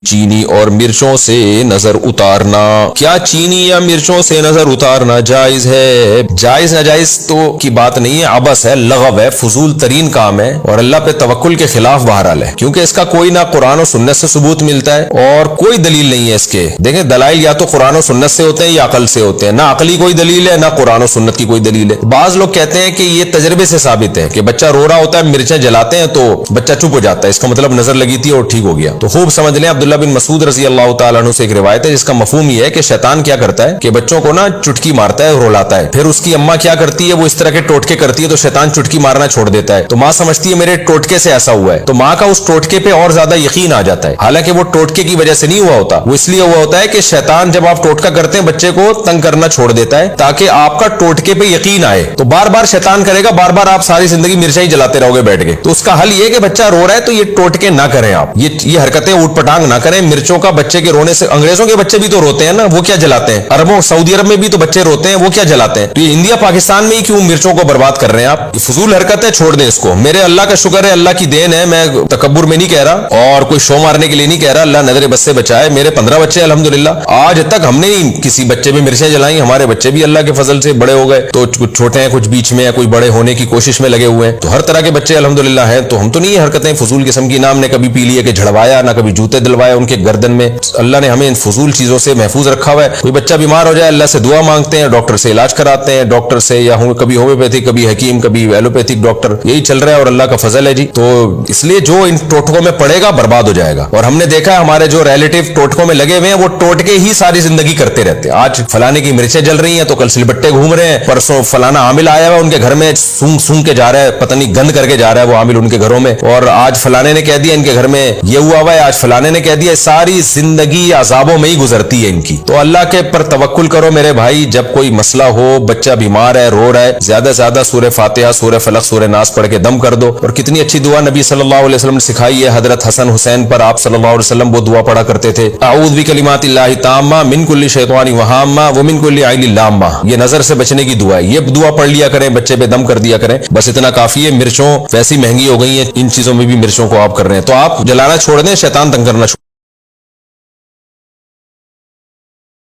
چینی اور مرچوں سے نظر اتارنا، کیا چینی یا مرچوں سے نظر اتارنا جائز ہے؟ جائز ناجائز تو کی بات نہیں ہے، عبث ہے، لغو ہے، فضول ترین کام ہے اور اللہ پہ توکل کے خلاف بہرحال ہے، کیونکہ اس کا کوئی نہ قرآن و سنت سے ثبوت ملتا ہے اور کوئی دلیل نہیں ہے اس کے۔ دیکھیں دلائل یا تو قرآن و سنت سے ہوتے ہیں یا عقل سے ہوتے ہیں، نہ عقلی کوئی دلیل ہے نہ قرآن و سنت کی کوئی دلیل ہے۔ بعض لوگ کہتے ہیں کہ یہ تجربے سے ثابت ہے کہ بچہ رو رہا ہوتا ہے، مرچیں جلاتے ہیں تو بچہ چپ ہو جاتا ہے، اس کا مطلب نظر لگی تھی اور ٹھیک ہو گیا۔ تو خوب سمجھ لیں، عبداللہ بن مسعود رضی اللہ تعالیٰ عنہ سے ایک روایت ہے جس کا مفہوم یہ ہے کہ شیطان کیا کرتا ہے کہ بچوں کو نا چٹکی مارتا ہے، رولاتا ہے، پھر اس کی اماں کیا کرتی ہے، وہ اس طرح کے ٹوٹکے کرتی ہے تو شیطان چٹکی مارنا چھوڑ دیتا ہے، تو ماں سمجھتی ہے میرے ٹوٹکے سے ایسا ہوا ہے، تو ماں کا اس ٹوٹکے پہ اور زیادہ یقین آ جاتا ہے، حالانکہ وہ ٹوٹکے کی وجہ سے نہیں ہوا ہوتا، وہ اس لیے ہوا ہوتا ہے کہ شیطان جب آپ ٹوٹکا کرتے ہیں بچے کو تنگ کرنا چھوڑ دیتا ہے تاکہ آپ کا ٹوٹکے پہ یقین آئے، تو بار بار شیطان کرے گا، بار بار آپ ساری زندگی مرچیں ہی جلاتے رہو گے بیٹھ کے۔ تو اس کا حل یہ کہ بچہ رو رہا ہے تو یہ ٹوٹکے نہ کریں، آپ یہ حرکتیں اوٹ پٹانگ نہ کریں۔ مرچوں کا بچے کے رونے سے، انگریزوں کے بچے بھی تو روتے ہیں نا، وہ کیا جلاتے ہیں؟ عربوں سعودی عرب میں بھی تو بچے روتے ہیں، وہ کیا جلاتے ہیں؟ تو یہ انڈیا پاکستان میں ہی کیوں مرچوں کو برباد کر رہے ہیں آپ؟ فضول حرکت ہے، چھوڑ دیں اس کو۔ میرے اللہ کا شکر ہے، اللہ کی دین ہے، میں تکبر میں نہیں کہہ رہا اور کوئی شو مارنے کے لیے نہیں کہہ رہا، اللہ نظر بد سے بچائے۔ میرے 15 بچے الحمدللہ، آج تک ہم نے نہیں کسی بچے پہ مرچیں جلائیں، ہمارے بچے بھی اللہ کے فضل سے بڑے ہو گئے، تو کچھ چھوٹے ہیں کچھ بیچ میں ہیں، کوئی بڑے ہونے کی کوشش میں لگے ہوئے ہیں، تو ہر طرح کے بچے الحمدللہ ہیں، تو ہم تو نہیں یہ حرکتیں فضول قسم کی، نام نے کبھی پی لیے کہ جھڑوایا، نہ کبھی جوتے دلوایا ان کے گردن میں۔ اللہ نے ہمیں ان فضول چیزوں سے محفوظ رکھا ہوا ہے۔ کوئی بچہ بیمار ہو جائے اللہ سے دعا مانگتے ہیں، ڈاکٹر سے علاج کراتے ہیں، ڈاکٹر سے یا کبھی ہومیوپیتھک، کبھی حکیم، کبھی ایلوپیتھک ڈاکٹر، یہی چل رہا ہے اور اللہ کا فضل ہے جی۔ تو اس لیے جو ان ٹوٹکوں میں پڑے گا برباد ہو جائے گا، اور ہم نے دیکھا ہے ہمارے جو ریلیٹیو ٹوٹکوں میں لگے ہوئے ہیں وہ ٹوٹکے ہی ساری زندگی کرتے رہتے ہیں۔ آج فلانے کی مرچیں جل رہی ہیں تو کل سلبٹے گھوم رہے ہیں، پرسوں فلانا عامل آیا ہوا ان کے گھر میں سونگ کے جا رہا ہے، پتہ نہیں گند کر کے جا رہا ہے وہ عامل ان کے گھروں میں، اور آج فلانے نے کہہ دیا ان کے گھر میں یہ ہوا ہوا ہے، آج فلانے نے کہہ دیا، ساری زندگی عذابوں میں ہی گزرتی ہے ان کی۔ تو اللہ کے پر توکل کرو میرے بھائی، جب کوئی مسئلہ ہو، بچہ بیمار ہے، رو رہا ہے، زیادہ سے زیادہ سورہ فاتحہ، سورہ فلق، سورہ ناس پڑھ کے دم کر دو۔ اور کتنی اچھی دعا نبی صلی اللہ علیہ وسلم نے سکھائی ہے، حضرت حسن حسین پر آپ صلی اللہ علیہ وسلم وہ دعا پڑھا کرتے تھے، اعوذ بکلمات اللہ التامہ من کل شیطان وہامہ ومن کل عین لامہ، یہ نظر سے بچنے کی دعا ہے، یہ دعا پڑھ لیا کریں، بچے پہ دم کر دیا کریں، بس اتنا کافی ہے۔ مرچوں ویسی مہنگی ہو گئی ہیں، ان چیزوں میں بھی مرچوں کو آپ کر رہے ہیں، تو آپ جلانا چھوڑ دیں، شیطان تنگ کرنا چھوڑ دیں۔